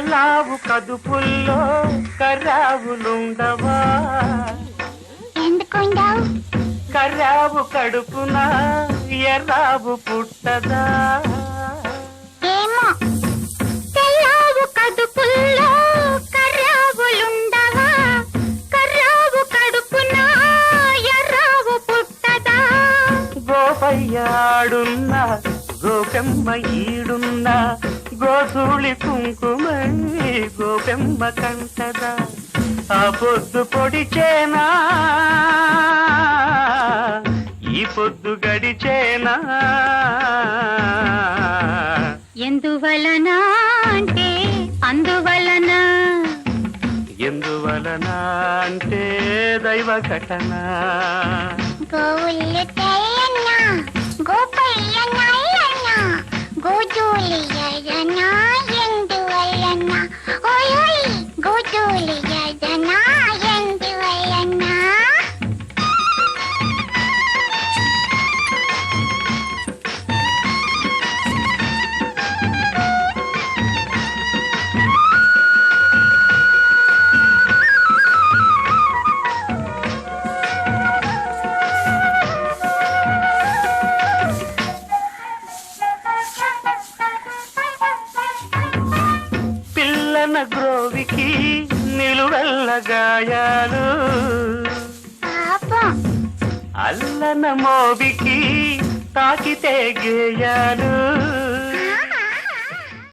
తెల్లావు కదుపుల్లో కర్రావులుండవా? ఎందుకుండవు? కర్రావు కడుపున ఎర్రావు పుట్టదా? ఏమో. తెల్లావు కదుపుల్లో కర్రావులుండవా? కర్రావు కడుపున ఎర్రావు పుట్టదా? గోపయ్యాడున్నా గోపెమ్మ ఈడున్నా గోధూళి కుంకుమై గోపెమ్మ కంటదా? ఆ పొద్దు పొడిచేనా ఈ పొద్దు గడిచేనా? ఎందువలన అంటే అందువలన. ఎందువలన అంటే దైవ ఘటన. గోవులు తెల్లన్న గోపయ్యన్న గోధూళి ఎర్రన ఎందువలన? ఓయ్ గోధూళి ఎర్రన ఎందువలన? పిల్లన గ్రోవికి నిలువెల్ల గాయాలు, పాపం. అల్లన మోబికి తాకితే గేయాలు.